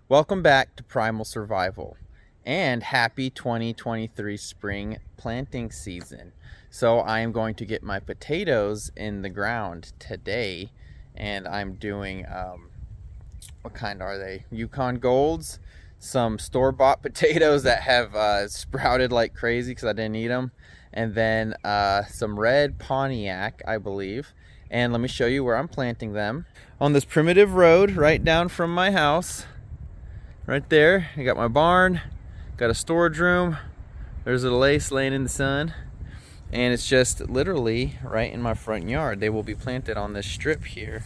Welcome back to Primal Survival and happy 2023 spring planting season. So I am going to get my potatoes in the ground today, and I'm doing, what kind are they? Yukon Golds, some store-bought potatoes that have sprouted like crazy because I didn't eat them, and then some red Pontiac, I believe. And let me show you where I'm planting them. On this primitive road right down from my house. Right there, I got my barn, got a storage room. There's a lace laying in the sun, and it's just literally right in my front yard. They will be planted on this strip here.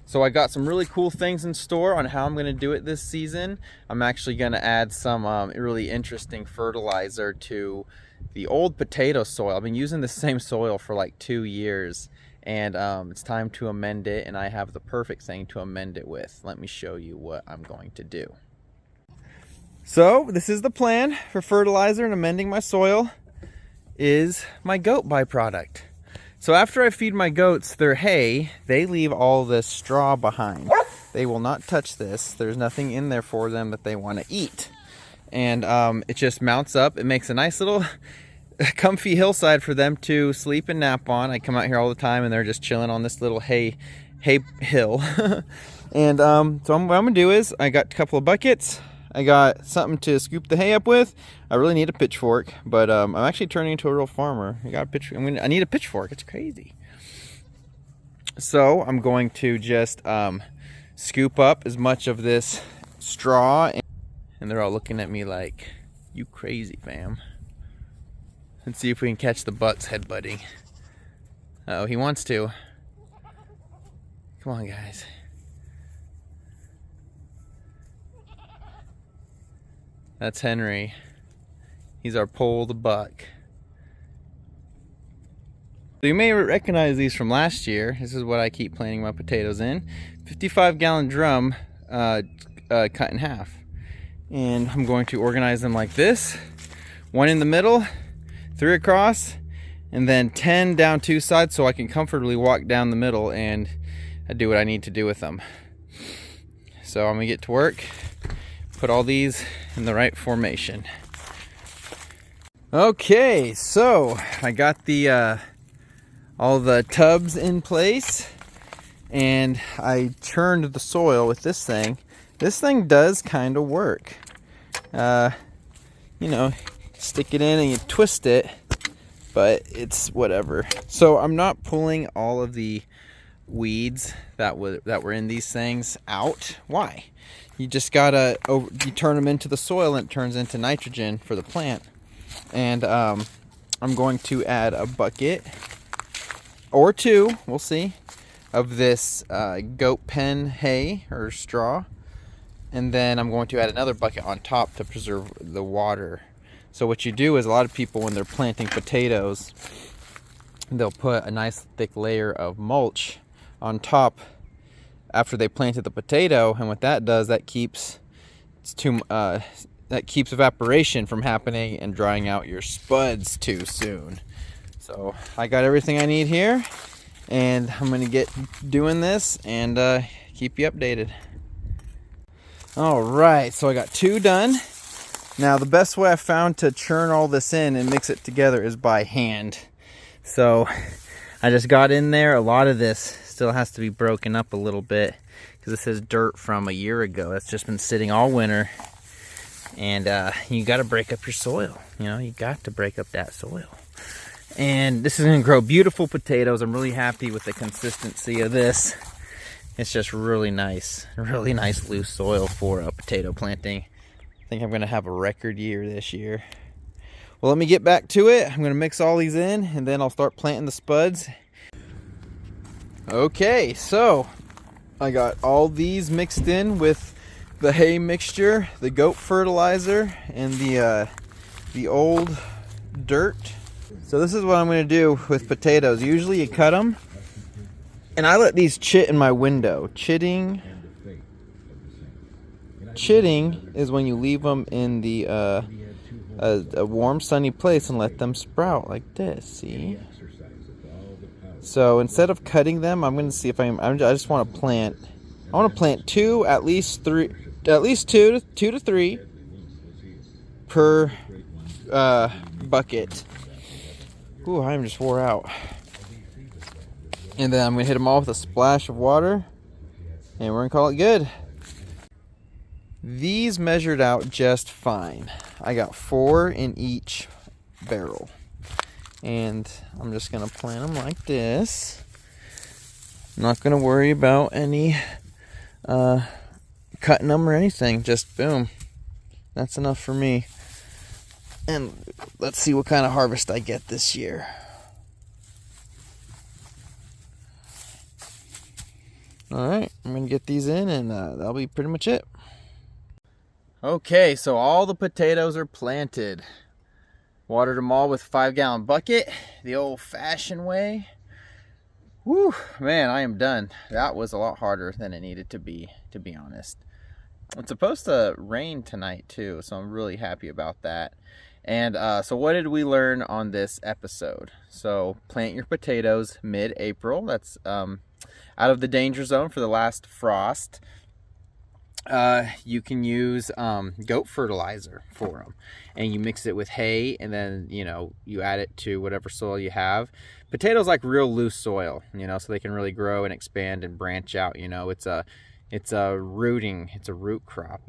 So I got some really cool things in store on how I'm going to do it this season. I'm actually going to add some really interesting fertilizer to the old potato soil. I've been using the same soil for like 2 years, and it's time to amend it, and I have the perfect thing to amend it with. Let me show you what I'm going to do. So this is the plan for fertilizer and amending my soil is my goat byproduct. So after I feed my goats their hay, they leave all this straw behind. They will not touch this. There's nothing in there for them that they want to eat. And it just mounts up. It makes a nice little comfy hillside for them to sleep and nap on. I come out here all the time and they're just chilling on this little hay hill. And so what I'm gonna do is I got a couple of buckets. I got something to scoop the hay up with. I really need a pitchfork, but I'm actually turning into a real farmer. I need a pitchfork. It's crazy. So I'm going to just scoop up as much of this straw, and they're all looking at me like, "You crazy, fam." Let's see if we can catch the bucks headbutting. Oh, he wants to. Come on, guys. That's Henry. He's our pole the buck. So you may recognize these from last year. This is what I keep planting my potatoes in. 55-gallon drum cut in half. And I'm going to organize them like this. 1 in the middle, 3 across, and then 10 down 2 sides so I can comfortably walk down the middle and do what I need to do with them. So I'm gonna get to work. Put all these in the right formation. Okay, so I got the all the tubs in place, and I churned the soil with this thing. This thing does kind of work. You know, stick it in and you twist it, but it's whatever. So I'm not pulling all of the weeds that were in these things out. Why? You just gotta you turn them into the soil and it turns into nitrogen for the plant. And I'm going to add a bucket or 2, we'll see, of this goat pen hay or straw, and then I'm going to add another bucket on top to preserve the water. So what you do is, a lot of people, when they're planting potatoes, they'll put a nice thick layer of mulch on top after they planted the potato, and what that does, that keeps evaporation from happening and drying out your spuds too soon. So I got everything I need here, and I'm gonna get doing this and keep you updated. All right, so I got 2 done. Now the best way I found to churn all this in and mix it together is by hand. So I just got in there. A lot of this still has to be broken up a little bit because this is dirt from a year ago. That's just been sitting all winter. And you got to break up your soil. You know, you got to break up that soil. And this is going to grow beautiful potatoes. I'm really happy with the consistency of this. It's just really nice loose soil for a potato planting. I think I'm going to have a record year this year. Well, let me get back to it. I'm going to mix all these in, and then I'll start planting the spuds. Okay, so I got all these mixed in with the hay mixture, the goat fertilizer, and the old dirt. So this is what I'm going to do with potatoes. Usually you cut them, and I let these chit in my window. Chitting is when you leave them in the a warm, sunny place and let them sprout like this. See? So instead of cutting them, I'm going to see if I just want to plant. I want to plant 2, at least 3 at least two to three per bucket. Ooh, I'm just wore out. And then I'm gonna hit them all with a splash of water, and we're gonna call it good. These measured out just fine. I got 4 in each barrel. And I'm just gonna plant them like this. I'm not gonna worry about any cutting them or anything. Just boom. That's enough for me. And let's see what kind of harvest I get this year. Alright, I'm gonna get these in, and that'll be pretty much it. Okay, so all the potatoes are planted. Watered them all with 5-gallon bucket, the old-fashioned way. Whew, man, I am done. That was a lot harder than it needed to be honest. It's supposed to rain tonight too, so I'm really happy about that. And so what did we learn on this episode? So plant your potatoes mid-April. That's out of the danger zone for the last frost. You can use goat fertilizer for them, and you mix it with hay, and then you add it to whatever soil you have. Potatoes like real loose soil, so they can really grow and expand and branch out. It's a root crop.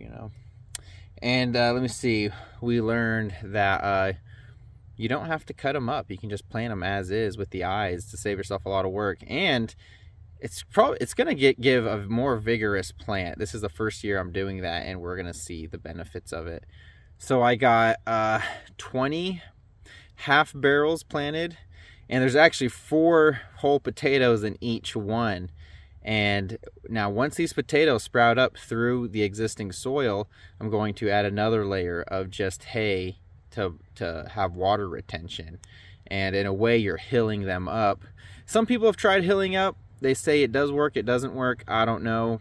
And let me see, we learned that you don't have to cut them up. You can just plant them as is with the eyes to save yourself a lot of work, and it's gonna give a more vigorous plant. This is the first year I'm doing that, and we're gonna see the benefits of it. So I got 20 half barrels planted, and there's actually 4 whole potatoes in each one. And now once these potatoes sprout up through the existing soil, I'm going to add another layer of just hay to have water retention. And in a way, you're hilling them up. Some people have tried hilling up. They say it does work, it doesn't work. I don't know.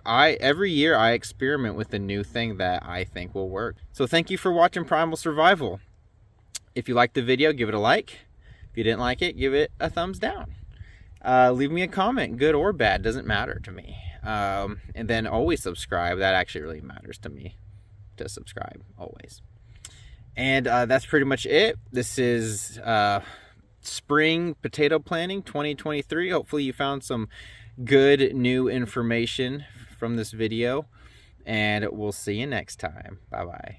Every year I experiment with a new thing that I think will work. So thank you for watching Primal Survival. If you liked the video, give it a like. If you didn't like it, give it a thumbs down. Leave me a comment, good or bad, doesn't matter to me. And then always subscribe. That actually really matters to me, to subscribe always. And that's pretty much it. This is spring potato planting 2023. Hopefully you found some good new information from this video, and we'll see you next time. Bye bye.